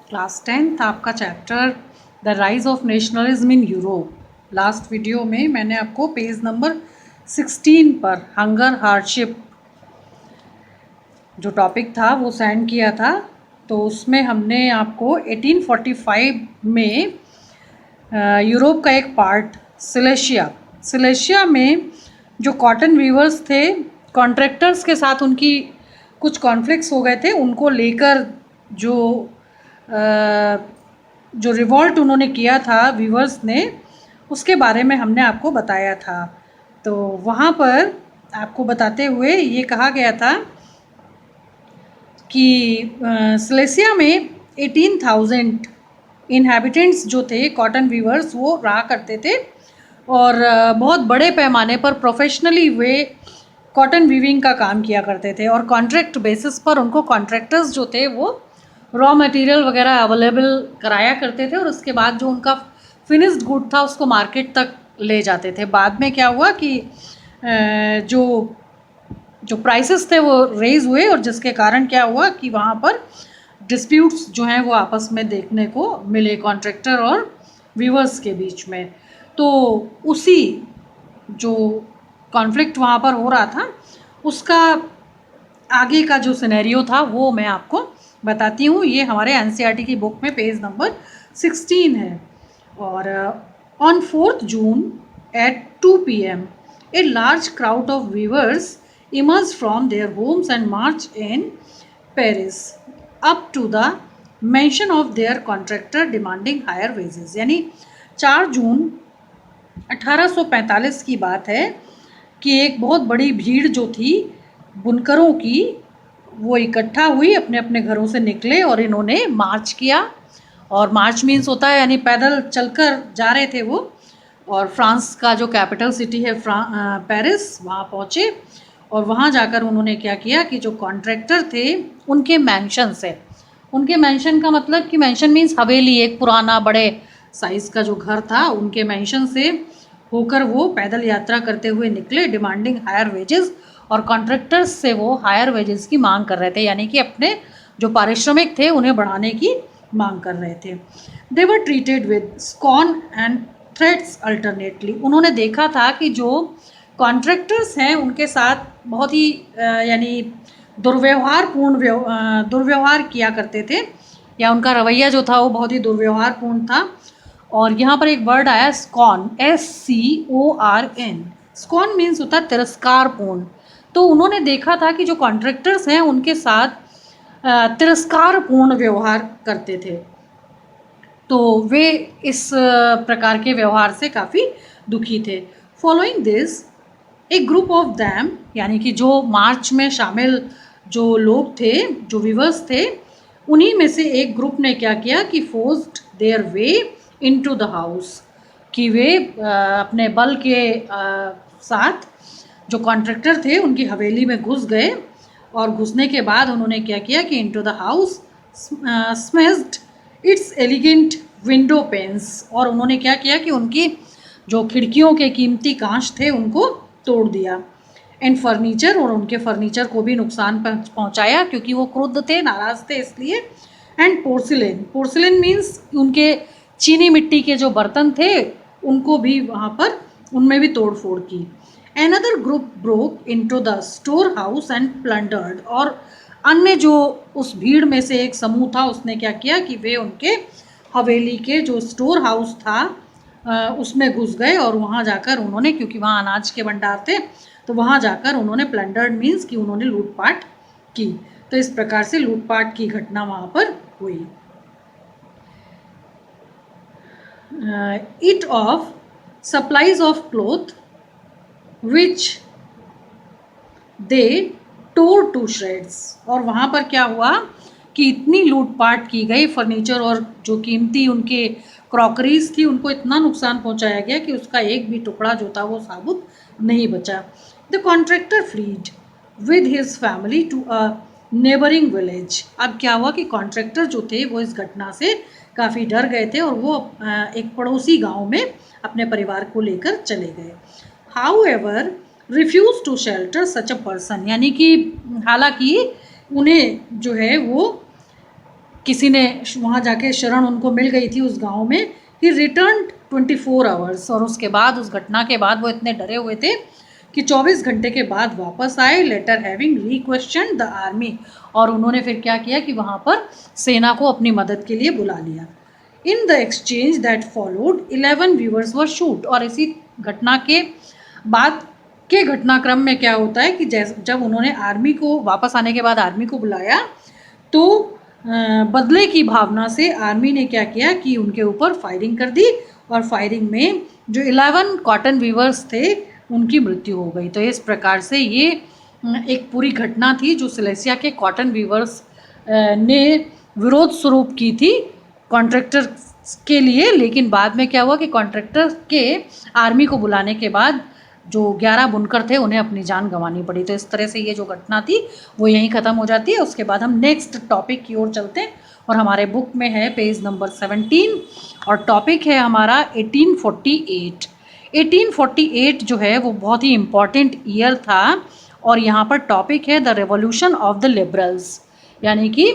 Class 10th आपका chapter the rise of nationalism in Europe. Last video में मैंने आपको पेज नंबर 16 पर हंगर हार्डशिप जो टॉपिक था वो सेंड किया था। तो उसमें हमने आपको 1845 में यूरोप का एक पार्ट सिलेशिया में जो कॉटन वीवर्स थे, कॉन्ट्रैक्टर्स के साथ उनकी कुछ कॉन्फ्लिक्ट्स हो गए थे, उनको लेकर जो रिवॉल्ट उन्होंने किया था वीवर्स ने, उसके बारे में हमने आपको बताया था। तो वहाँ पर आपको बताते हुए ये कहा गया था कि सिलेशिया में 18,000 इनहैबिटेंट्स जो थे कॉटन वीवर्स वो रहा करते थे और बहुत बड़े पैमाने पर प्रोफेशनली वे कॉटन वीविंग का काम किया करते थे और कॉन्ट्रैक्ट बेसिस पर उनको कॉन्ट्रैक्टर्स जो थे वो रॉ मटेरियल वगैरह अवेलेबल कराया करते थे और उसके बाद जो उनका फिनिश्ड गुड था उसको मार्केट तक ले जाते थे। बाद में क्या हुआ कि जो प्राइसेस थे वो रेज हुए और जिसके कारण क्या हुआ कि वहाँ पर डिस्प्यूट्स जो हैं वो आपस में देखने को मिले कॉन्ट्रैक्टर और वीवर्स के बीच में। तो उसी जो कॉन्फ्लिक्ट वहाँ पर हो रहा था उसका आगे का जो सिनेरियो था वो मैं आपको बताती हूँ। ये हमारे एनसीईआरटी की बुक में पेज नंबर 16 है। और on 4th June at 2 PM a large crowd of weavers emerged from their homes and marched in Paris up to the mention of their contractor demanding higher wages। यानी 4 जून 1845 की बात है कि एक बहुत बड़ी भीड़ जो थी बुनकरों की वो इकट्ठा हुई, अपने अपने घरों से निकले और इन्होंने मार्च किया। और मार्च मीन्स होता है यानी पैदल चलकर जा रहे थे वो, और फ्रांस का जो कैपिटल सिटी है पेरिस, वहाँ पहुँचे और वहाँ जाकर उन्होंने क्या किया कि जो कॉन्ट्रैक्टर थे उनके मैंशन से, उनके मैंशन का मतलब कि मैंशन मीन्स हवेली, एक पुराना बड़े साइज़ का जो घर था, उनके मैंशन से होकर वो पैदल यात्रा करते हुए निकले डिमांडिंग हायर वेजेस। और कॉन्ट्रैक्टर्स से वो हायर वेजेस की मांग कर रहे थे, यानी कि अपने जो पारिश्रमिक थे उन्हें बढ़ाने की मांग कर रहे थे। They were treated with scorn and threats alternately. उन्होंने देखा था कि जो कॉन्ट्रैक्टर्स हैं उनके साथ बहुत ही यानी दुर्व्यवहार किया करते थे, या उनका रवैया जो था वो बहुत ही दुर्व्यवहारपूर्ण था। और यहाँ पर एक वर्ड आया स्कॉन, SCORN। स्कॉन मीन्स होता है तिरस्कारपूर्ण। तो उन्होंने देखा था कि जो कॉन्ट्रैक्टर्स हैं उनके साथ तिरस्कारपूर्ण व्यवहार करते थे, तो वे इस प्रकार के व्यवहार से काफ़ी दुखी थे। फॉलोइंग दिस एक ग्रुप ऑफ दैम, यानी कि जो मार्च में शामिल जो लोग थे, जो वीवर्स थे, उन्हीं में से एक ग्रुप ने क्या किया कि forced their way into the house, कि वे अपने बल के साथ जो कॉन्ट्रैक्टर थे उनकी हवेली में घुस गए। और घुसने के बाद उन्होंने क्या किया कि into the house smashed it's elegant window panes, और उन्होंने क्या किया कि उनकी जो खिड़कियों के कीमती कांच थे उनको तोड़ दिया। एंड फर्नीचर, और उनके फर्नीचर को भी नुकसान पहुंचाया क्योंकि वो क्रुद्ध थे, नाराज़ थे इसलिए। एंड पोर्सिलेन मीन्स उनके चीनी मिट्टी के जो बर्तन थे उनको भी वहाँ पर उनमें भी तोड़ फोड़ की। Another group broke into the store house and plundered, और अन्य जो उस भीड़ में से एक समूह था उसने क्या किया कि वे उनके हवेली के जो स्टोर हाउस था उसमें घुस गए और वहाँ जाकर उन्होंने, क्योंकि वहाँ अनाज के भंडार थे, तो वहाँ जाकर उन्होंने प्लंडर्ड मीन्स कि उन्होंने लूटपाट की। तो इस प्रकार से लूटपाट की घटना वहाँ पर हुई। It of supplies of cloth which they tore to shreds, और वहाँ पर क्या हुआ कि इतनी लूटपाट की गई, फर्नीचर और जो कीमती उनके क्रॉकरीज थी उनको इतना नुकसान पहुँचाया गया कि उसका एक भी टुकड़ा जो था वो साबुत नहीं बचा। The contractor fled with his family to a neighbouring village. अब क्या हुआ कि कॉन्ट्रैक्टर जो थे वो इस घटना से काफ़ी डर गए थे और वो एक पड़ोसी गांव में अपने परिवार को लेकर चले गए। However refuse to shelter such a person, यानी कि हालांकि उन्हें जो है वो किसी ने वहाँ जाके शरण उनको मिल गई थी उस गांव में। ही रिटर्न 24 आवर्स, और उसके बाद उस घटना के बाद वो इतने डरे हुए थे कि 24 घंटे के बाद वापस आए, लेटर हैविंग रीक्वेश्चन द आर्मी, और उन्होंने फिर क्या किया कि वहाँ पर सेना को अपनी मदद के लिए बुला लिया। In the exchange that followed 11 viewers were shoot, और इसी घटना के बाद के घटनाक्रम में क्या होता है कि जब उन्होंने आर्मी को वापस आने के बाद आर्मी को बुलाया तो बदले की भावना से आर्मी ने क्या किया कि उनके ऊपर फायरिंग कर दी, और फायरिंग में जो 11 कॉटन वीवर्स थे उनकी मृत्यु हो गई। तो इस प्रकार से ये एक पूरी घटना थी जो सिलेसिया के कॉटन वीवर्स ने विरोध स्वरूप की थी कॉन्ट्रैक्टर के लिए, लेकिन बाद में क्या हुआ कि कॉन्ट्रैक्टर के आर्मी को बुलाने के बाद जो 11 बुनकर थे उन्हें अपनी जान गंवानी पड़ी। तो इस तरह से ये जो घटना थी वो यहीं ख़त्म हो जाती है। उसके बाद हम नेक्स्ट टॉपिक की ओर चलते हैं, और हमारे बुक में है पेज नंबर 17, और टॉपिक है हमारा 1848। 1848 जो है वो बहुत ही इम्पॉर्टेंट ईयर था, और यहाँ पर टॉपिक है the revolution of the liberals, यानी कि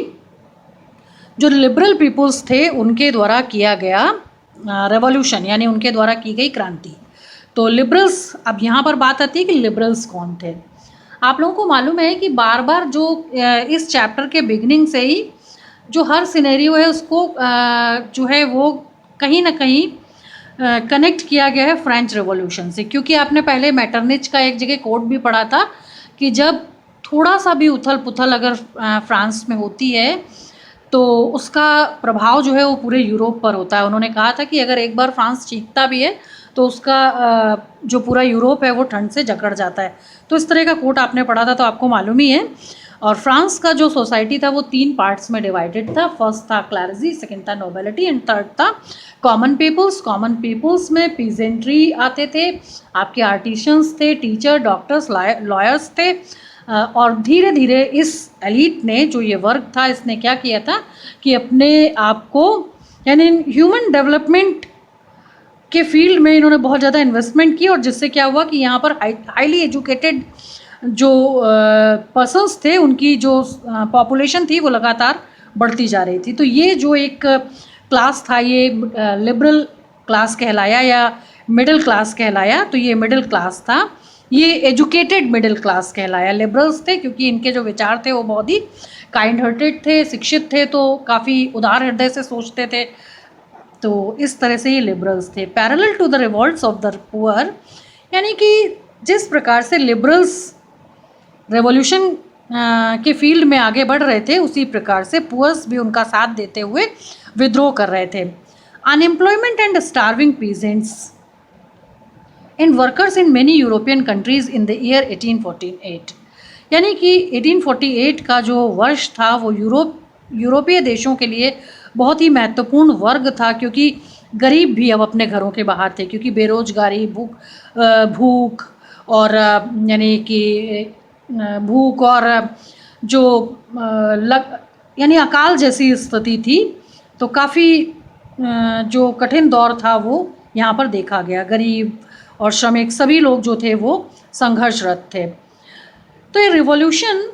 जो लिबरल पीपुल्स थे उनके द्वारा किया गया रेवोल्यूशन, यानी उनके द्वारा की गई क्रांति। तो लिबरल्स, अब यहाँ पर बात आती है कि लिबरल्स कौन थे। आप लोगों को मालूम है कि बार बार जो इस चैप्टर के बिगनिंग से ही जो हर सिनेरियो है उसको जो है वो कहीं ना कहीं कनेक्ट किया गया है फ्रेंच रेवोल्यूशन से, क्योंकि आपने पहले मैटरनिच का एक जगह कोट भी पढ़ा था कि जब थोड़ा सा भी उथल पुथल अगर फ्रांस में होती है तो उसका प्रभाव जो है वो पूरे यूरोप पर होता है। उन्होंने कहा था कि अगर एक बार फ्रांस चीखता भी है तो उसका जो पूरा यूरोप है वो ठंड से जकड़ जाता है। तो इस तरह का कोट आपने पढ़ा था तो आपको मालूम ही है। और फ्रांस का जो सोसाइटी था वो 3 पार्ट्स में डिवाइडेड था। फर्स्ट था क्लैरिजी, सेकंड था नोबेलिटी, एंड थर्ड था कॉमन पीपल्स। कॉमन पीपल्स में पीजेंट्री आते थे, आपके आर्टिशंस थे, टीचर, डॉक्टर्स, लॉयर्स थे। और धीरे धीरे इस एलीट ने, जो ये वर्ग था, इसने क्या किया था कि अपने आप को, यानी ह्यूमन डेवलपमेंट के फील्ड में इन्होंने बहुत ज़्यादा इन्वेस्टमेंट की, और जिससे क्या हुआ कि यहाँ पर हाईली एजुकेटेड जो पर्सन्स थे उनकी जो पॉपुलेशन थी वो लगातार बढ़ती जा रही थी। तो ये जो एक क्लास था ये लिबरल क्लास कहलाया या मिडिल क्लास कहलाया। तो ये मिडिल क्लास था, ये एजुकेटेड मिडिल क्लास कहलाया। लिबरल्स थे क्योंकि इनके जो विचार थे वो बहुत ही काइंड हार्टेड थे, शिक्षित थे, तो काफ़ी उदार हृदय से सोचते थे। तो इस तरह से ये लिबरल्स थे। Parallel to the revolts of the poor, यानी कि जिस प्रकार से लिबरल्स रेवोल्यूशन के फील्ड में आगे बढ़ रहे थे उसी प्रकार से पुअर्स भी उनका साथ देते हुए विद्रोह कर रहे थे। Unemployment and starving peasants and workers in many European countries in the year 1848, यानी कि 1848 का जो वर्ष था वो यूरोपीय देशों के लिए बहुत ही महत्वपूर्ण वर्ग था, क्योंकि गरीब भी अब अपने घरों के बाहर थे, क्योंकि बेरोजगारी, भूख और यानी कि भूख और जो यानी अकाल जैसी स्थिति थी। तो काफ़ी जो कठिन दौर था वो यहाँ पर देखा गया। गरीब और श्रमिक सभी लोग जो थे वो संघर्षरत थे। तो ये revolution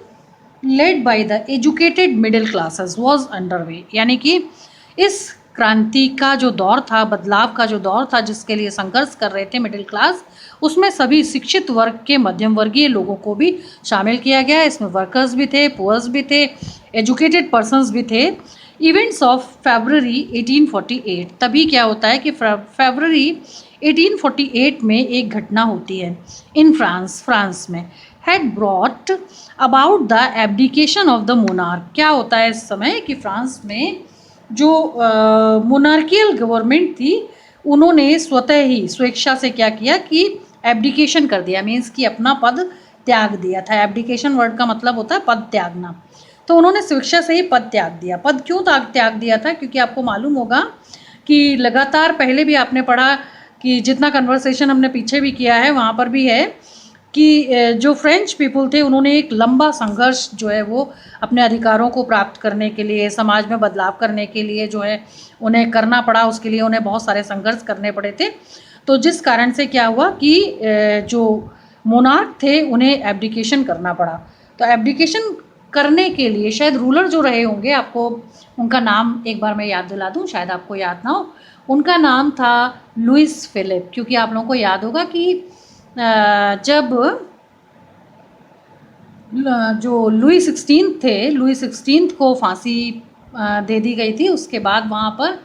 led by the educated middle classes was underway, यानी कि इस क्रांति का जो दौर था, बदलाव का जो दौर था जिसके लिए संघर्ष कर रहे थे मिडिल क्लास, उसमें सभी शिक्षित वर्ग के मध्यम वर्गीय लोगों को भी शामिल किया गया। इसमें वर्कर्स भी थे, पुअर्स भी थे, एजुकेटेड पर्सन्स भी थे। इवेंट्स ऑफ फरवरी 1848, तभी क्या होता है कि फरवरी 1848 में एक घटना होती है इन फ्रांस में, had brought about the abdication of the monarch. क्या होता है इस समय कि फ्रांस में जो मोनार्कियल गवर्नमेंट थी उन्होंने स्वतः ही स्वेच्छा से क्या किया कि एब्डिकेशन कर दिया, मीन्स कि अपना पद त्याग दिया था। एब्डिकेशन वर्ड का मतलब होता है पद त्यागना। तो उन्होंने स्वेच्छा से ही पद त्याग दिया। पद क्यों त्याग दिया था? क्योंकि आपको मालूम होगा कि लगातार पहले भी आपने पढ़ा कि जितना कन्वर्सेशन हमने पीछे भी किया है वहाँ पर भी है कि जो फ्रेंच पीपल थे उन्होंने एक लंबा संघर्ष जो है वो अपने अधिकारों को प्राप्त करने के लिए, समाज में बदलाव करने के लिए जो है उन्हें करना पड़ा। उसके लिए उन्हें बहुत सारे संघर्ष करने पड़े थे। तो जिस कारण से क्या हुआ कि जो मोनार्क थे उन्हें एब्डिकेशन करना पड़ा। तो एब्डिकेशन करने के लिए, शायद रूलर जो रहे होंगे, आपको उनका नाम एक बार मैं याद दिला दूं, शायद आपको याद ना हो, उनका नाम था लुइस फिलिप। क्योंकि आप लोगों को याद होगा कि जब जो लुई 16 थे, लुई 16 को फांसी दे दी गई थी। उसके बाद वहाँ पर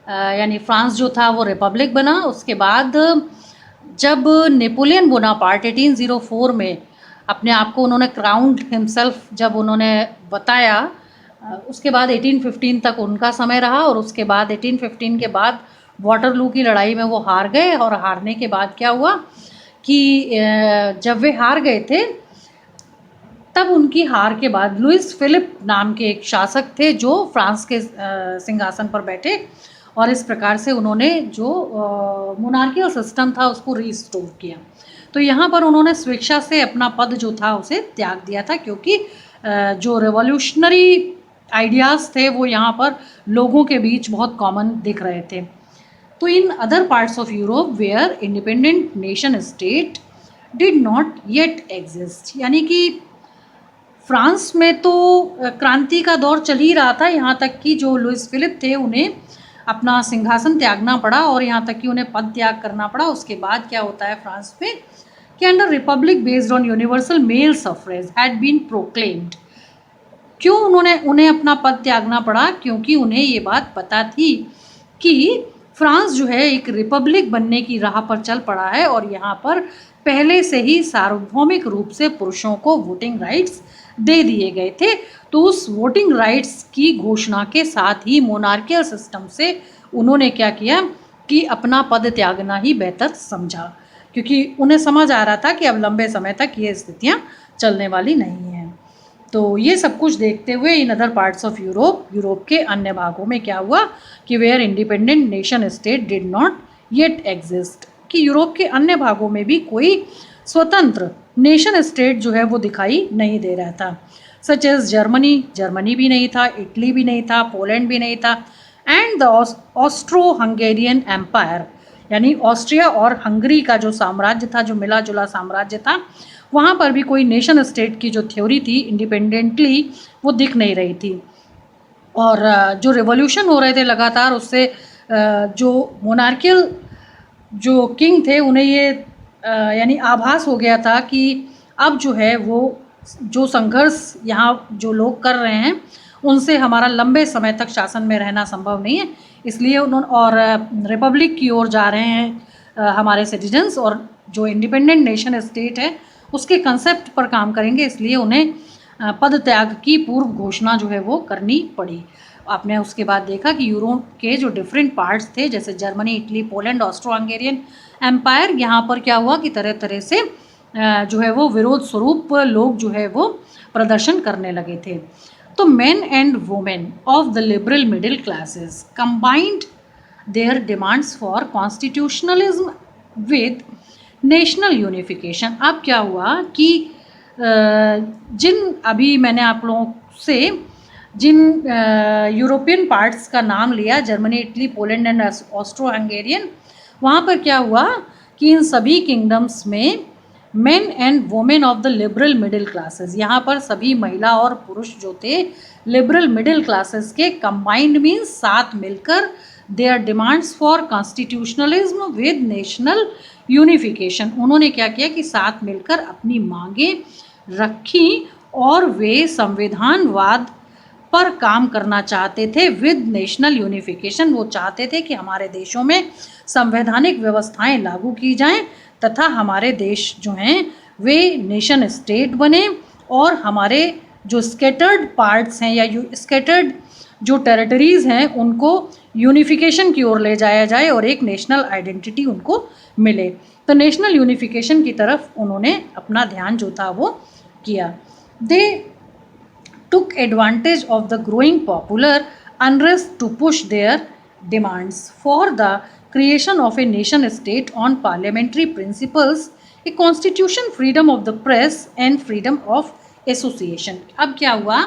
यानी फ्रांस जो था वो रिपब्लिक बना। उसके बाद जब नेपोलियन बोनापार्ट 1804 में अपने आप को उन्होंने क्राउन्ड हिमसेल्फ जब उन्होंने बताया, उसके बाद 1815 तक उनका समय रहा। और उसके बाद 1815 के बाद वाटरलू की लड़ाई में वो हार गए। और हारने के बाद क्या हुआ कि जब वे हार गए थे, तब उनकी हार के बाद लुइस फिलिप नाम के एक शासक थे जो फ्रांस के सिंहासन पर बैठे। और इस प्रकार से उन्होंने जो मोनार्कियल सिस्टम था उसको रिस्टोर किया। तो यहाँ पर उन्होंने स्वेच्छा से अपना पद जो था उसे त्याग दिया था, क्योंकि जो रेवोल्यूशनरी आइडियाज़ थे वो यहाँ पर लोगों के बीच बहुत कॉमन दिख रहे थे। तो in other parts of Europe where independent nation state did not yet exist, यानी कि फ्रांस में तो क्रांति का दौर चल ही रहा था, यहाँ तक कि जो लुइस फिलिप थे उन्हें अपना सिंहासन त्यागना पड़ा और यहाँ तक कि उन्हें पद त्याग करना पड़ा। उसके बाद क्या होता है फ्रांस में कि under republic based on universal male suffrage had been proclaimed. क्यों उन्हें अपना पद त्यागना पड़ा? क्योंकि उन्हें ये बात पता थी कि फ्रांस जो है एक रिपब्लिक बनने की राह पर चल पड़ा है और यहाँ पर पहले से ही सार्वभौमिक रूप से पुरुषों को वोटिंग राइट्स दे दिए गए थे। तो उस वोटिंग राइट्स की घोषणा के साथ ही मोनार्कियल सिस्टम से उन्होंने क्या किया कि अपना पद त्यागना ही बेहतर समझा, क्योंकि उन्हें समझ आ रहा था कि अब लंबे समय तक ये स्थितियाँ चलने वाली नहीं हैं। तो ये सब कुछ देखते हुए in other parts of Europe के अन्य भागों में क्या हुआ कि where independent nation state did not yet exist, कि यूरोप के अन्य भागों में भी कोई स्वतंत्र नेशन स्टेट जो है वो दिखाई नहीं दे रहा था। सच एज जर्मनी भी नहीं था, इटली भी नहीं था, पोलैंड भी नहीं था, and the Austro Hungarian empire, यानी ऑस्ट्रिया और हंगरी का जो साम्राज्य था, जो मिला जुला साम्राज्य था, वहाँ पर भी कोई नेशन स्टेट की जो थ्योरी थी इंडिपेंडेंटली वो दिख नहीं रही थी। और जो रिवॉल्यूशन हो रहे थे लगातार, उससे जो मोनार्कियल जो किंग थे उन्हें ये यानी आभास हो गया था कि अब जो है वो जो संघर्ष यहाँ जो लोग कर रहे हैं उनसे हमारा लंबे समय तक शासन में रहना संभव नहीं है। इसलिए उन्होंने और रिपब्लिक की ओर जा रहे हैं हमारे सिटीजन्स, और जो इंडिपेंडेंट नेशन स्टेट है उसके कंसेप्ट पर काम करेंगे। इसलिए उन्हें पद त्याग की पूर्व घोषणा जो है वो करनी पड़ी। आपने उसके बाद देखा कि यूरोप के जो डिफरेंट पार्ट्स थे, जैसे Germany, Italy, Poland, Austro Hungarian empire, यहाँ पर क्या हुआ कि तरह तरह से जो है वो विरोध स्वरूप लोग जो है वो प्रदर्शन करने लगे थे। तो main and women of the liberal middle classes combined there demands for constitutionalism with national unification. अब क्या हुआ कि जिन अभी मैंने आप लोगों से जिन यूरोपियन पार्ट्स का नाम लिया, Germany, Italy, Poland and Austro Hungarian, वहाँ पर क्या हुआ कि इन सभी किंगडम्स में main and women of the liberal middle classes, यहाँ पर सभी महिला और पुरुष जो थे लिबरल मिडिल क्लासेस के कंबाइंड मीन्स साथ मिलकर there demands for constitutionalism with national unification, उन्होंने क्या किया कि साथ मिलकर अपनी मांगें रखी और वे संविधानवाद पर काम करना चाहते थे विद नेशनल यूनिफिकेशन। वो चाहते थे कि हमारे देशों में संवैधानिक व्यवस्थाएं लागू की जाएं तथा हमारे देश जो हैं वे नेशन स्टेट बने और हमारे जो स्कैटर्ड पार्ट्स हैं या स्कैटर्ड जो टेरिटरीज़ हैं उनको यूनिफिकेशन की ओर ले जाया जाए और एक नेशनल आइडेंटिटी उनको मिले। तो नेशनल यूनिफिकेशन की तरफ उन्होंने अपना ध्यान जो था वो किया। दे took advantage of the growing popular unrest to push their demands for the creation of a nation state on parliamentary principles, a constitution, freedom of the press and freedom of association। अब क्या हुआ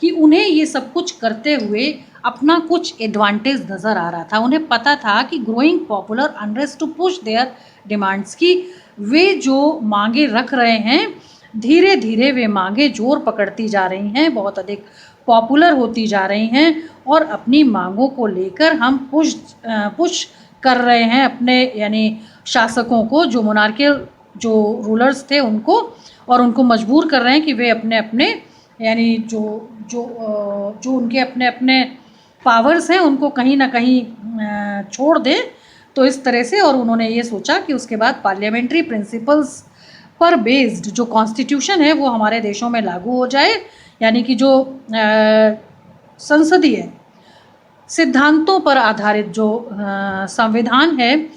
कि उन्हें ये सब कुछ करते हुए अपना कुछ एडवांटेज नज़र आ रहा था। उन्हें पता था कि growing popular unrest to push their demands की वे जो मांगे रख रहे हैं धीरे धीरे वे मांगें जोर पकड़ती जा रही हैं, बहुत अधिक पॉपुलर होती जा रही हैं और अपनी मांगों को लेकर हम पुश कर रहे हैं अपने यानी शासकों को, जो मोनार्कियल जो रूलर्स थे उनको, और उनको मजबूर कर रहे हैं कि वे अपने अपने यानी जो जो जो उनके अपने अपने पावर्स हैं उनको कहीं ना कहीं छोड़ दें। तो इस तरह से, और उन्होंने ये सोचा कि उसके बाद पार्लियामेंट्री प्रिंसिपल्स पर बेस्ड जो कॉन्स्टिट्यूशन है वो हमारे देशों में लागू हो जाए, यानी कि जो संसदीय सिद्धांतों पर आधारित जो संविधान है,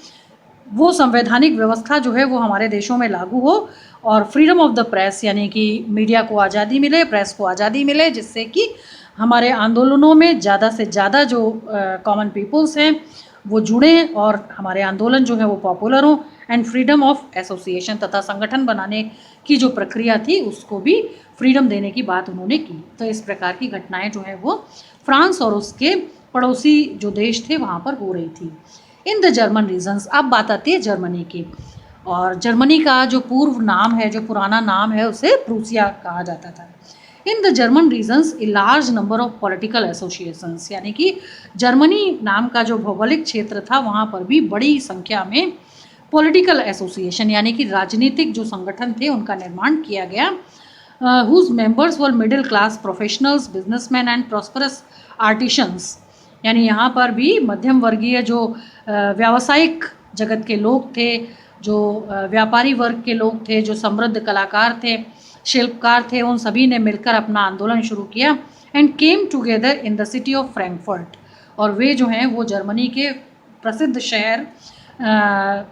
वो संवैधानिक व्यवस्था जो है वो हमारे देशों में लागू हो, और फ्रीडम ऑफ द प्रेस यानी कि मीडिया को आज़ादी मिले, प्रेस को आज़ादी मिले, जिससे कि हमारे आंदोलनों में ज़्यादा से ज़्यादा जो कॉमन पीपल्स हैं वो जुड़ें और हमारे आंदोलन जो है वो पॉपुलर हों, एंड फ्रीडम ऑफ एसोसिएशन तथा संगठन बनाने की जो प्रक्रिया थी उसको भी फ्रीडम देने की बात उन्होंने की। तो इस प्रकार की घटनाएं जो है वो फ्रांस और उसके पड़ोसी जो देश थे वहाँ पर हो रही थी। इन द जर्मन रीजन्स, अब बात आती है जर्मनी की, और जर्मनी का जो पूर्व नाम है, जो पुराना नाम है, उसे प्रूसिया कहा जाता था। In the German regions a large number of political associations, यानी कि जर्मनी नाम का जो भौगोलिक क्षेत्र था वहाँ पर भी बड़ी संख्या में पॉलिटिकल एसोसिएशन यानी कि राजनीतिक जो संगठन थे उनका निर्माण किया गया, whose members were middle class professionals, businessman and prosperous artisans, यानी यहाँ पर भी मध्यम वर्गीय जो व्यावसायिक जगत के लोग थे, जो व्यापारी वर्ग के लोग थे, जो समृद्ध कलाकार थे, शिल्पकार थे, उन सभी ने मिलकर अपना आंदोलन शुरू किया, and came together in the city of Frankfurt, और वे जो हैं वो जर्मनी के प्रसिद्ध शहर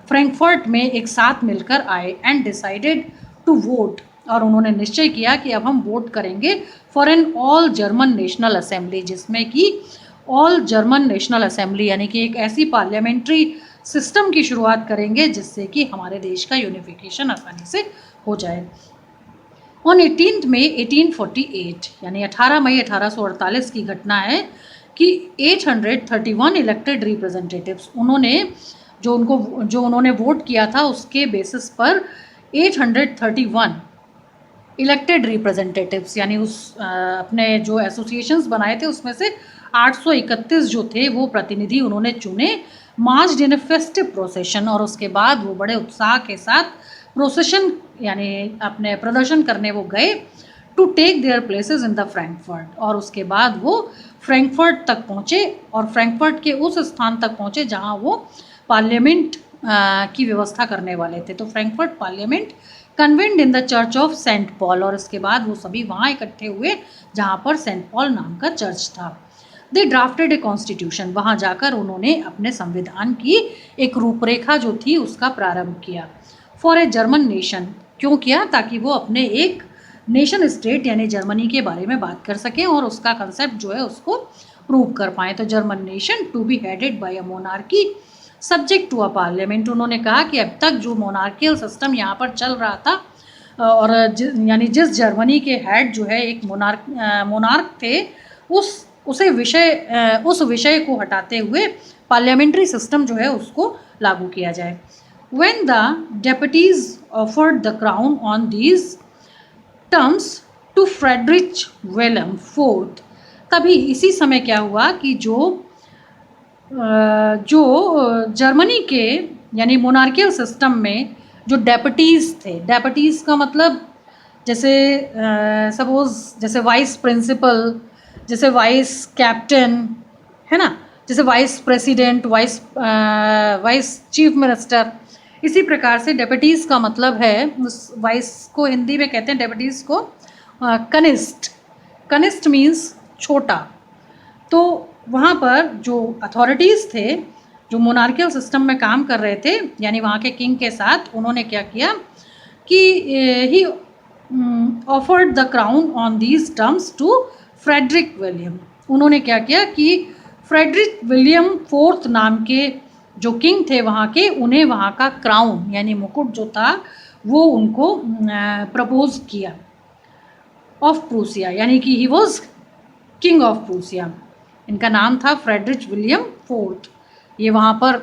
फ्रैंकफर्ट में एक साथ मिलकर आए, एंड डिसाइडेड टू वोट, और उन्होंने निश्चय किया कि अब हम वोट करेंगे for an all German national assembly, जिसमें कि ऑल जर्मन नेशनल असेंबली यानी कि एक ऐसी पार्लियामेंट्री सिस्टम की शुरुआत करेंगे जिससे कि हमारे देश का यूनिफिकेशन आसानी से हो जाए। ऑन 18 मई 1848 यानी 18 मई 1848 की घटना है कि 831 इलेक्टेड रिप्रेजेंटेटिव्स, जो उन्होंने वोट किया था उसके बेसिस पर 831 इलेक्टेड रिप्रेजेंटेटिव्स यानी उस अपने जो एसोसिएशंस बनाए थे उसमें से 831 जो थे वो प्रतिनिधि उन्होंने चुने, मार्च्ड इन ए फेस्टिव प्रोसेशन, और उसके बाद वो बड़े उत्साह के साथ प्रोसेशन यानी अपने प्रदर्शन करने वो गए, to take their places in the Frankfurt, और उसके बाद वो फ्रैंकफर्ट तक पहुँचे और फ्रैंकफर्ट के उस स्थान तक पहुँचे जहाँ वो पार्लियामेंट की व्यवस्था करने वाले थे। तो Frankfurt parliament convened in the church of Saint Paul, और इसके बाद वो सभी वहाँ इकट्ठे हुए जहाँ पर सेंट पॉल नाम का चर्च था। दे ड्राफ्टेड ए कॉन्स्टिट्यूशन, वहाँ जाकर उन्होंने अपने संविधान की एक रूपरेखा जो थी उसका प्रारंभ किया। फॉर ए जर्मन नेशन, क्यों किया? ताकि वो अपने एक नेशन स्टेट यानी जर्मनी के बारे में बात कर सकें और उसका कंसेप्ट जो है उसको प्रूव कर पाएँ। तो German nation to be headed by a monarchy subject to a parliament, उन्होंने कहा कि अब तक जो मोनार्कियल सिस्टम यहाँ पर चल रहा था और यानी जिस जर्मनी के हेड जो है एक मोनार्क थे, उस विषय को हटाते हुए पार्लियामेंट्री सिस्टम जो है उसको लागू किया जाए। When the deputies offered the crown on these terms to Friedrich William fourth, तभी इसी समय क्या हुआ कि जो जर्मनी के यानी मोनार्कियल सिस्टम में जो डेप्यूटीज़ थे, डेप्यूटीज़ का मतलब जैसे सपोज जैसे वाइस प्रिंसिपल, जैसे वाइस कैप्टन है ना, जैसे vice president, vice chief minister, इसी प्रकार से डेप्यूटीज़ का मतलब है, वाइस को हिंदी में कहते हैं डेप्यूटीज़ को कनिस्ट, कनिस्ट मीन्स छोटा। तो वहाँ पर जो अथॉरिटीज़ थे जो मोनार्कियल सिस्टम में काम कर रहे थे यानी वहाँ के किंग के साथ, उन्होंने क्या किया कि he offered the crown on these terms to Frederick William, उन्होंने क्या किया कि फ्रेडरिक विलियम फोर्थ नाम के जो किंग थे वहाँ के, उन्हें वहाँ का क्राउन यानी मुकुट जो था वो उनको प्रपोज किया ऑफ प्रूसिया, यानी कि he was king of Prussia. इनका नाम था फ्रेडरिच विलियम फोर्थ। ये वहाँ पर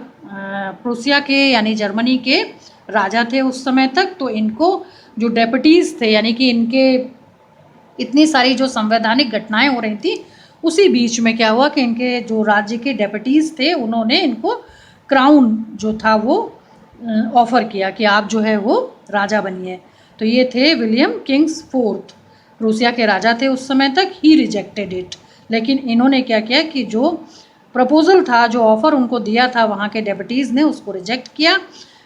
प्रूसिया के यानी जर्मनी के राजा थे उस समय तक। तो इनको जो डेप्यूटीज़ थे, यानी कि इनके इतनी सारी जो संवैधानिक घटनाएं हो रही थी, उसी बीच में क्या हुआ कि इनके जो राज्य के डेप्यूटीज़ थे उन्होंने इनको क्राउन जो था वो ऑफ़र किया कि आप जो है वो राजा बनिए। तो ये थे विलियम किंग्स फोर्थ, प्रूसिया के राजा थे उस समय तक। ही रिजेक्टेड इट, लेकिन इन्होंने क्या किया कि जो प्रपोजल था, जो ऑफ़र उनको दिया था वहाँ के डेप्यूटीज़ ने, उसको रिजेक्ट किया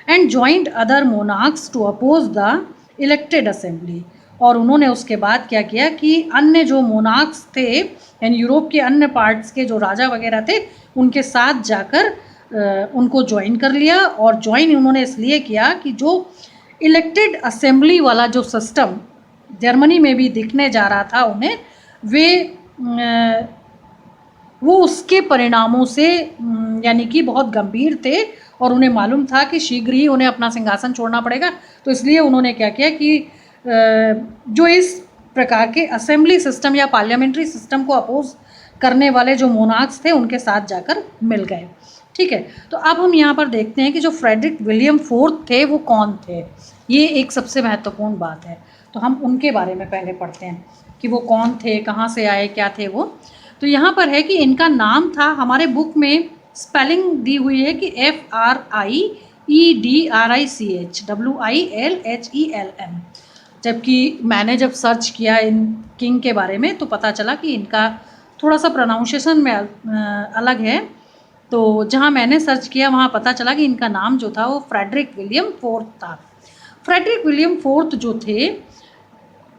and joined other monarchs to oppose the elected assembly. और उन्होंने उसके बाद क्या किया कि अन्य जो मोनार्क्स थे, यानी यूरोप के अन्य पार्ट्स के जो राजा वगैरह थे, उनके साथ जाकर उनको ज्वाइन कर लिया। और ज्वाइन उन्होंने इसलिए किया कि जो इलेक्टेड असेंबली वाला जो सिस्टम जर्मनी में भी दिखने जा रहा था उन्हें, वो उसके परिणामों से यानी कि बहुत गंभीर थे और उन्हें मालूम था कि शीघ्र ही उन्हें अपना सिंहासन छोड़ना पड़ेगा। तो इसलिए उन्होंने क्या किया कि जो इस प्रकार के असेंबली सिस्टम या पार्लियामेंट्री सिस्टम को अपोज करने वाले जो मोनार्क्स थे उनके साथ जाकर मिल गए। ठीक है, तो अब हम यहाँ पर देखते हैं कि जो फ्रेडरिक विलियम फोर्थ थे वो कौन थे। ये एक सबसे महत्वपूर्ण बात है, तो हम उनके बारे में पहले पढ़ते हैं कि वो कौन थे, कहाँ से आए, क्या थे वो। तो यहाँ पर है कि इनका नाम था, हमारे बुक में स्पेलिंग दी हुई है कि FRIEDRICH जबकि मैंने जब सर्च किया इन किंग के बारे में तो पता चला कि इनका थोड़ा सा प्रोनाउंसिएशन में अलग है। तो जहाँ मैंने सर्च किया वहाँ पता चला कि इनका नाम जो था वो फ्रेडरिक विलियम फोर्थ था। फ्रेडरिक विलियम फोर्थ जो थे,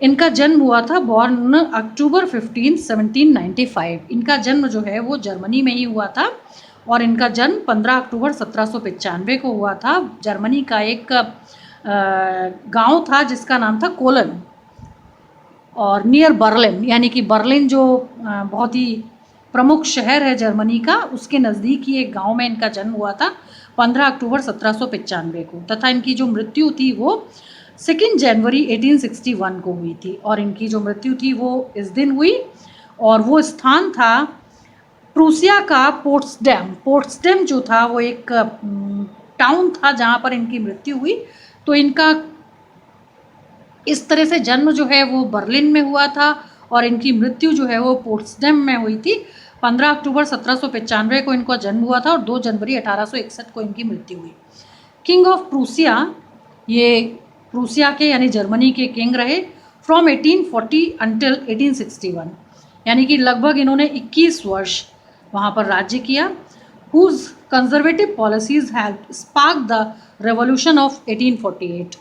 इनका जन्म हुआ था बॉर्न अक्टूबर 15, 1795। इनका जन्म जो है वो जर्मनी में ही हुआ था और इनका जन्म 15 अक्टूबर 1795 को हुआ था। जर्मनी का एक गांव था जिसका नाम था कोलन, और नियर बर्लिन, यानी कि बर्लिन जो बहुत ही प्रमुख शहर है जर्मनी का, उसके नज़दीक ही एक गांव में इनका जन्म हुआ था 15 अक्टूबर 1795 को। तथा इनकी जो मृत्यु थी वो 2 जनवरी 1861 को हुई थी। और इनकी जो मृत्यु थी वो इस दिन हुई, और वो स्थान था प्रूसिया का पोट्सडैम। पोट्सडैम जो था वो एक टाउन था जहाँ पर इनकी मृत्यु हुई। तो इनका इस तरह से जन्म जो है वो बर्लिन में हुआ था और इनकी मृत्यु जो है वो पोट्सडैम में हुई थी। 15 अक्टूबर 1795 को इनका जन्म हुआ था और 2 जनवरी 1861 को इनकी मृत्यु हुई। किंग ऑफ प्रूसिया, ये प्रूसिया के यानी जर्मनी के किंग रहे फ्रॉम 1840 अंटिल 1861, यानी कि लगभग इन्होंने 21 वर्ष वहाँ पर राज्य किया। Whose conservative policies have spark the revolution of 1848,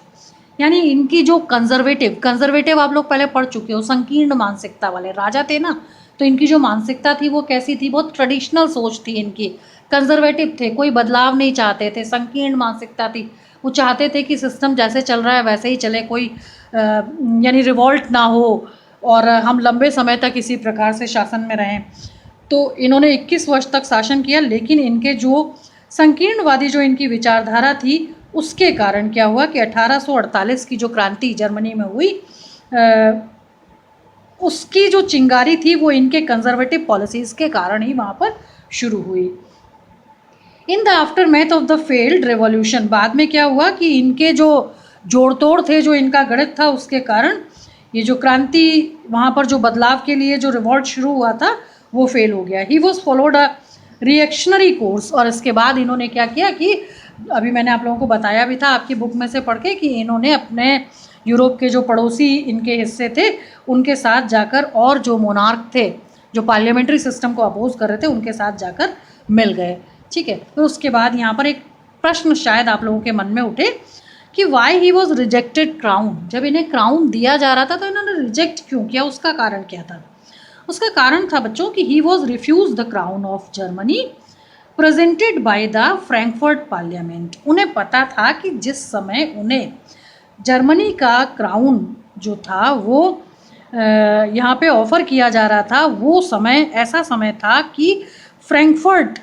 यानी इनकी जो कंजर्वेटिव आप लोग पहले पढ़ चुके हो, संकीर्ण मानसिकता वाले राजा थे ना, तो इनकी जो मानसिकता थी वो कैसी थी, बहुत ट्रेडिशनल सोच थी इनकी, कंजर्वेटिव थे, कोई बदलाव नहीं चाहते थे, संकीर्ण मानसिकता थी। वो चाहते थे कि सिस्टम जैसे चल रहा है वैसे ही चले, कोई यानी रिवॉल्ट ना हो और हम लंबे समय तक इसी प्रकार से शासन में रहें। तो इन्होंने 21 वर्ष तक शासन किया, लेकिन इनके जो संकीर्णवादी जो इनकी विचारधारा थी उसके कारण क्या हुआ कि 1848 की जो क्रांति जर्मनी में हुई, उसकी जो चिंगारी थी वो इनके कंजर्वेटिव पॉलिसीज़ के कारण ही वहाँ पर शुरू हुई। In the aftermath of the failed revolution, बाद में क्या हुआ कि इनके जो जोड़ तोड़ थे, जो इनका गणित था, उसके कारण ये जो क्रांति वहाँ पर जो बदलाव के लिए जो रिवॉल्ट शुरू हुआ था वो फेल हो गया। He was followed a reactionary course, और इसके बाद इन्होंने क्या किया कि अभी मैंने आप लोगों को बताया भी था आपकी बुक में से पढ़ के कि इन्होंने अपने यूरोप के जो पड़ोसी इनके हिस्से थे उनके साथ जाकर, और जो मोनार्क थे जो पार्लियामेंट्री सिस्टम को अपोज कर रहे थे उनके साथ जाकर मिल गए। ठीक है, फिर उसके बाद यहाँ पर एक प्रश्न शायद आप लोगों के मन में उठे कि why he was rejected crown. जब इन्हें क्राउन दिया जा रहा था तो इन्होंने रिजेक्ट क्यों किया, उसका कारण क्या था? उसका कारण था बच्चों कि he was refuse the crown of Germany presented by the Frankfurt parliament. उन्हें पता था कि जिस समय उन्हें जर्मनी का क्राउन जो था वो यहाँ पे ऑफ़र किया जा रहा था, वो समय ऐसा समय था कि फ्रैंकफर्ट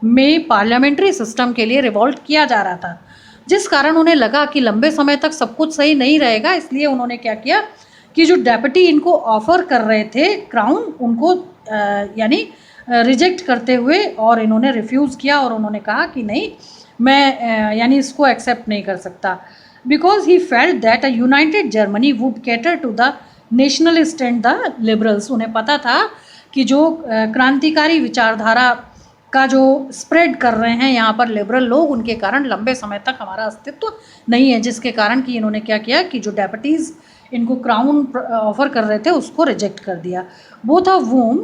में पार्लियामेंट्री सिस्टम के लिए रिवॉल्ट किया जा रहा था, जिस कारण उन्हें लगा कि लंबे समय तक सब कुछ सही नहीं रहेगा। इसलिए उन्होंने क्या किया कि जो डेप्यूटी इनको ऑफ़र कर रहे थे क्राउन, उनको यानी रिजेक्ट करते हुए, और इन्होंने रिफ्यूज़ किया और उन्होंने कहा कि नहीं, मैं यानी इसको एक्सेप्ट नहीं कर सकता। Because he felt that a united Germany would cater to the nationalist and the liberals. उन्हें पता था कि जो क्रांतिकारी विचारधारा का जो स्प्रेड कर रहे हैं यहाँ पर लिबरल लोग, उनके कारण लंबे समय तक हमारा अस्तित्व नहीं है, जिसके कारण कि इन्होंने क्या किया कि जो डेप्यूटीज़ इनको क्राउन ऑफर कर रहे थे उसको रिजेक्ट कर दिया। Both of whom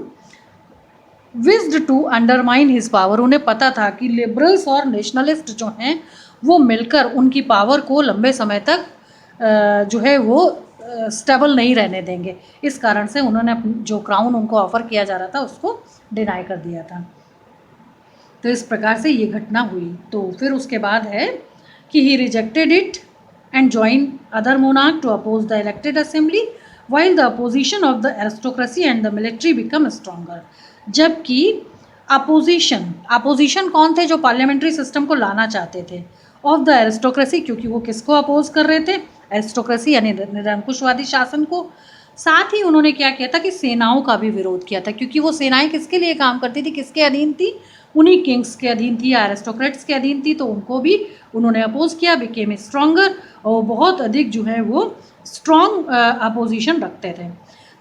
wished to undermine his power. उन्हें पता था कि लिबरल्स और नेशनलिस्ट जो हैं वो मिलकर उनकी पावर को लंबे समय तक जो है वो स्टेबल नहीं रहने देंगे। इस कारण से उन्होंने जो क्राउन उनको ऑफर किया जा रहा था उसको डिनाई कर दिया था। तो इस प्रकार से ये घटना हुई। तो फिर उसके बाद है कि he rejected it and join other monarch to oppose the elected assembly while the opposition of the aristocracy and the military become stronger. जबकि अपोजिशन कौन थे? जो पार्लियामेंट्री सिस्टम को लाना चाहते थे, ऑफ द एरिस्टोक्रेसी, क्योंकि वो किसको अपोज कर रहे थे? एरिस्टोक्रेसी यानी निरंकुशवादी शासन को। साथ ही उन्होंने क्या किया था कि सेनाओं का भी विरोध किया था, क्योंकि वो सेनाएं किसके लिए काम करती थी, किसके अधीन थी? उन्हीं किंग्स के अधीन थी या एरिस्टोक्रेट्स के अधीन थी। तो उनको भी उन्होंने अपोज किया, बिकेम स्ट्रॉन्गर, और बहुत अधिक जो है वो स्ट्रॉन्ग अपोजिशन रखते थे।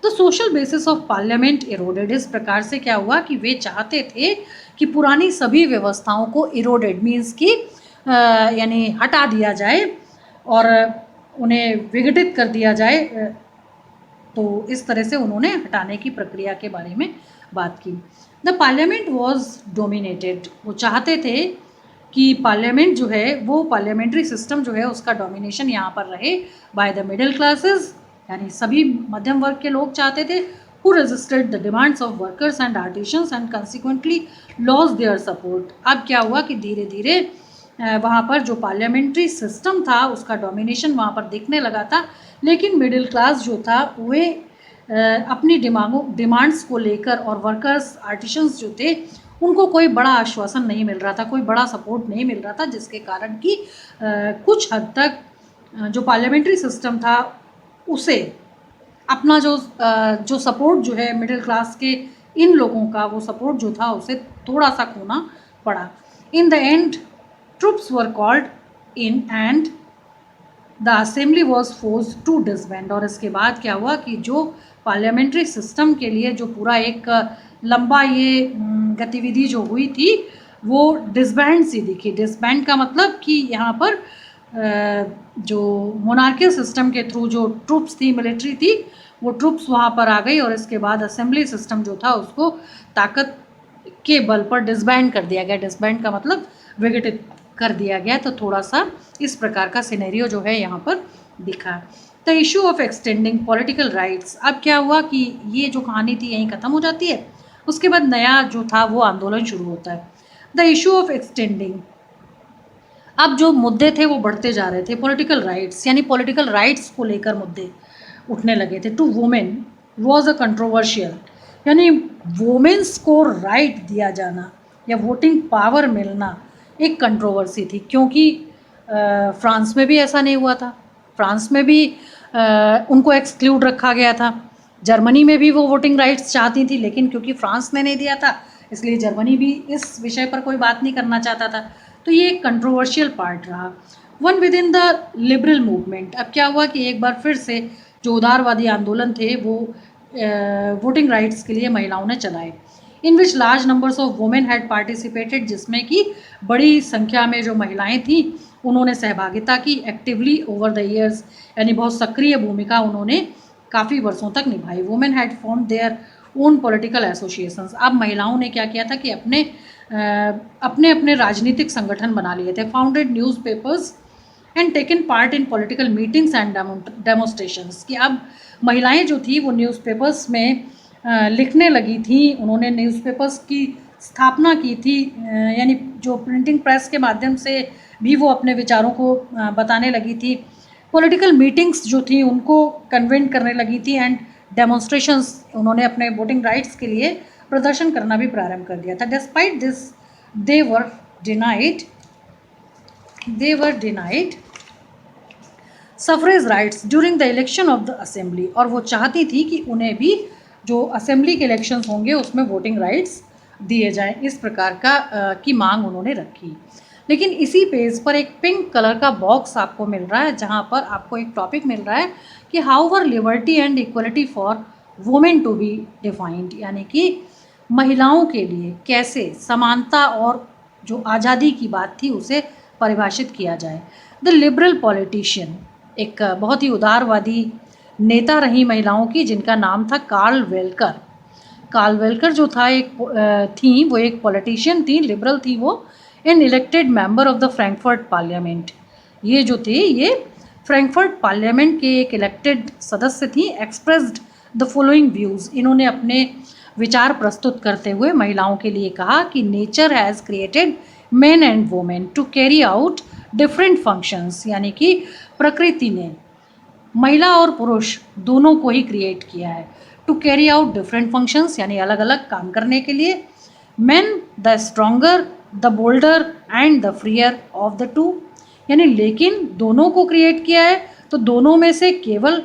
तो social basis of parliament eroded. इस प्रकार से क्या हुआ कि वे चाहते थे कि पुरानी सभी व्यवस्थाओं को इरोडेड मीन्स कि यानी हटा दिया जाए और उन्हें विघटित कर दिया जाए। तो इस तरह से उन्होंने हटाने की प्रक्रिया के बारे में बात की। The parliament was dominated. वो चाहते थे कि पार्लियामेंट जो है वो पार्लियामेंट्री सिस्टम जो है उसका डोमिनेशन यहाँ पर रहे बाय द मिडिल क्लासेस, यानी सभी मध्यम वर्ग के लोग चाहते थे, who resisted the demands of workers and artisans and consequently lost their support। अब क्या हुआ कि धीरे धीरे वहाँ पर जो पार्लियामेंट्री सिस्टम था उसका डोमिनेशन वहाँ पर दिखने लगा था, लेकिन मिडिल क्लास जो था वे अपनी डिमांड्स को लेकर और वर्कर्स आर्टिशंस जो थे उनको कोई बड़ा आश्वासन नहीं मिल रहा था, कोई बड़ा सपोर्ट नहीं मिल रहा था, जिसके कारण कि कुछ हद तक जो पार्लियामेंट्री सिस्टम था उसे अपना जो सपोर्ट जो है मिडिल क्लास के इन लोगों का वो सपोर्ट जो था उसे थोड़ा सा खोना पड़ा। In the end troops were called in and the assembly was force to disband. और इसके बाद क्या हुआ कि जो पार्लियामेंट्री सिस्टम के लिए जो पूरा एक लंबा ये गतिविधि जो हुई थी वो डिसबैंड सी दिखी। डिसबैंड का मतलब कि यहाँ पर जो मोनार्कियल सिस्टम के थ्रू जो ट्रूप्स थी, मिलिट्री थी, वो ट्रूप्स वहाँ पर आ गई और इसके बाद असेंबली सिस्टम जो था उसको ताकत के बल पर डिसबैंड कर दिया गया। डिसबैंड का मतलब विघटित कर दिया गया। तो थोड़ा सा इस प्रकार का सिनेरियो जो है यहाँ पर दिखा। The issue of extending political rights. अब क्या हुआ कि ये जो कहानी थी यहीं ख़त्म हो जाती है, उसके बाद नया जो था वो आंदोलन शुरू होता है। द इशू ऑफ एक्सटेंडिंग, अब जो मुद्दे थे वो बढ़ते जा रहे थे। पॉलिटिकल राइट्स यानी पॉलिटिकल राइट्स को लेकर मुद्दे उठने लगे थे। To women was a controversial, यानी वुमेन्स को राइट दिया जाना या वोटिंग पावर मिलना एक कंट्रोवर्सी थी, क्योंकि फ्रांस में भी ऐसा नहीं हुआ था। फ्रांस में भी उनको एक्सक्लूड रखा गया था। जर्मनी में भी वो वोटिंग राइट्स चाहती थी, लेकिन क्योंकि फ्रांस ने नहीं दिया था इसलिए जर्मनी भी इस विषय पर कोई बात नहीं करना चाहता था। तो ये एक कंट्रोवर्शियल पार्ट रहा। One with in the liberal movement. अब क्या हुआ कि एक बार फिर से जो उदारवादी आंदोलन थे वो वोटिंग राइट्स के लिए महिलाओं ने चलाए। In which large numbers of women had participated, जिसमें कि बड़ी संख्या में जो महिलाएं थीं उन्होंने सहभागिता की एक्टिवली ओवर द ईयर्स, यानी बहुत सक्रिय भूमिका उन्होंने काफ़ी वर्षों तक निभाई। Women had form their own political associations. अब महिलाओं ने क्या किया था कि अपने राजनीतिक संगठन बना लिए थे। Founded newspapers and taken part in political meetings and demonstrations. कि अब महिलाएं जो थी वो न्यूज़पेपर्स में लिखने लगी थी, उन्होंने न्यूज़पेपर्स की स्थापना की थी, यानी जो प्रिंटिंग प्रेस के माध्यम से भी वो अपने विचारों को बताने लगी थी। पॉलिटिकल मीटिंग्स जो थी उनको कन्वेंट करने लगी थी एंड डेमोन्स्ट्रेशंस, उन्होंने अपने वोटिंग राइट्स के लिए प्रदर्शन करना भी प्रारंभ कर दिया था। Despite this they were denied suffrage rights during the election of the assembly. और वो चाहती थी कि उन्हें भी जो असेंबली के इलेक्शंस होंगे उसमें वोटिंग राइट्स दिए जाएं। इस प्रकार की मांग उन्होंने रखी। लेकिन इसी पेज पर एक पिंक कलर का बॉक्स आपको मिल रहा है जहाँ पर आपको एक टॉपिक मिल रहा है कि how were liberty and equality for women to be defined, यानी कि महिलाओं के लिए कैसे समानता और जो आज़ादी की बात थी उसे परिभाषित किया जाए। द लिबरल पॉलिटिशियन, एक बहुत ही उदारवादी नेता रही महिलाओं की जिनका नाम था कार्ल वेलकर। कार्ल वेलकर जो था थी वो एक पॉलिटिशियन थी, लिबरल थी वो, an elected member of the Frankfurt parliament. ये जो थे ये फ्रैंकफर्ट पार्लियामेंट के एक इलेक्टेड सदस्य थी। एक्सप्रेस्ड द फॉलोइंग व्यूज़, इन्होंने अपने विचार प्रस्तुत करते हुए महिलाओं के लिए कहा कि nature has created men and women to carry out different functions, यानी कि प्रकृति ने महिला और पुरुष दोनों को ही क्रिएट किया है to carry out different functions, यानी अलग अलग काम करने के लिए। Man the stronger the bolder and the freer of the two, यानी लेकिन दोनों को क्रिएट किया है तो दोनों में से केवल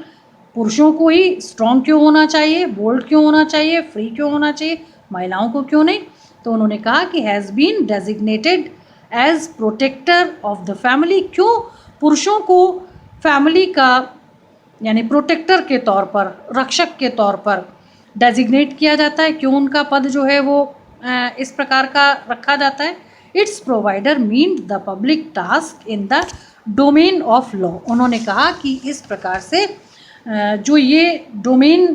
पुरुषों को ही स्ट्रॉन्ग क्यों होना चाहिए, बोल्ड क्यों होना चाहिए, फ्री क्यों होना चाहिए, महिलाओं को क्यों नहीं। तो उन्होंने कहा कि has been designated as protector of the family, क्यों पुरुषों को फैमिली का यानी प्रोटेक्टर के तौर पर, रक्षक के तौर पर डेजिग्नेट किया जाता है, क्यों उनका पद जो है वो इस प्रकार का रखा जाता है। It's provider mean the public task in the domain of law, उन्होंने कहा कि इस प्रकार से जो ये डोमेन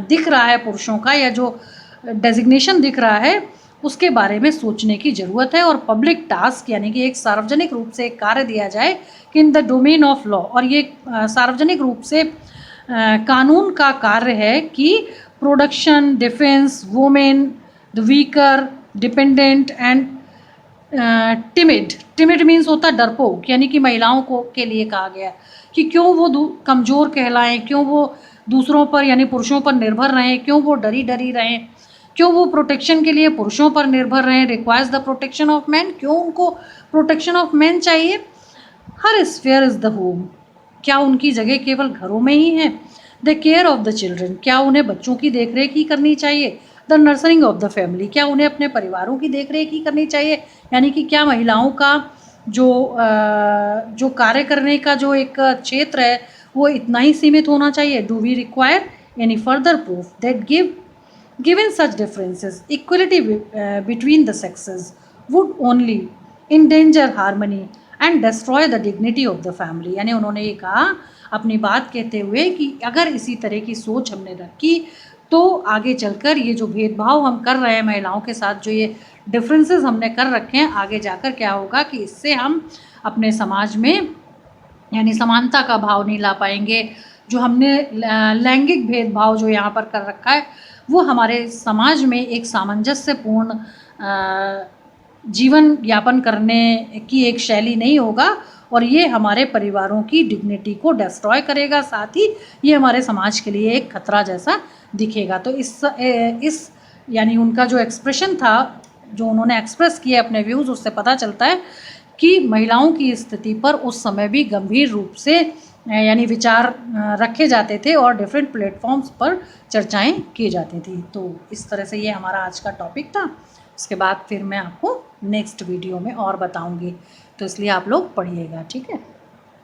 दिख रहा है पुरुषों का, या जो डेजिग्नेशन दिख रहा है उसके बारे में सोचने की ज़रूरत है। और पब्लिक टास्क यानी कि एक सार्वजनिक रूप से एक कार्य दिया जाए कि in the domain of law, और ये सार्वजनिक रूप से कानून का कार्य है कि production, defence, women, the weaker, dependent and timid. Timid means होता है डरपोक, यानी कि महिलाओं को के लिए कहा गया कि क्यों वो कमज़ोर कहलाएं, क्यों वो दूसरों पर यानी पुरुषों पर निर्भर रहें, क्यों वो डरी डरी रहें, क्यों वो प्रोटेक्शन के लिए पुरुषों पर निर्भर रहें। Requires the protection of man, क्यों उनको प्रोटेक्शन ऑफ मैन चाहिए। हर स्फेयर इज़ द होम, क्या उनकी जगह केवल घरों में ही है। The care of the children, क्या उन्हें बच्चों की देखरेख ही करनी चाहिए। द नर्सरिंग ऑफ द फैमिली, क्या उन्हें अपने परिवारों की देखरेख ही करनी चाहिए, यानी कि क्या महिलाओं का जो कार्य करने का जो एक क्षेत्र है वो इतना ही सीमित होना चाहिए। Do we require any further proof that given such differences equality between the sexes would only endanger harmony and destroy the dignity of the family, यानी उन्होंने ये कहा अपनी बात कहते हुए कि अगर इसी तरह की सोच हमने रखी तो आगे चलकर ये जो भेदभाव हम कर रहे हैं महिलाओं के साथ, जो ये डिफरेंसेस हमने कर रखे हैं, आगे जाकर क्या होगा कि इससे हम अपने समाज में यानी समानता का भाव नहीं ला पाएंगे। जो हमने लैंगिक भेदभाव जो यहाँ पर कर रखा है वो हमारे समाज में एक सामंजस्यपूर्ण जीवन यापन करने की एक शैली नहीं होगा, और ये हमारे परिवारों की डिग्निटी को डिस्ट्रॉय करेगा, साथ ही ये हमारे समाज के लिए एक खतरा जैसा दिखेगा। तो इस यानी उनका जो एक्सप्रेशन था, जो उन्होंने एक्सप्रेस किया अपने व्यूज़, उससे पता चलता है कि महिलाओं की स्थिति पर उस समय भी गंभीर रूप से यानी विचार रखे जाते थे और डिफरेंट प्लेटफॉर्म्स पर चर्चाएं की जाती थी। तो इस तरह से ये हमारा आज का टॉपिक था। उसके बाद फिर मैं आपको नेक्स्ट वीडियो में और बताऊंगी, तो इसलिए आप लोग पढ़िएगा, ठीक है।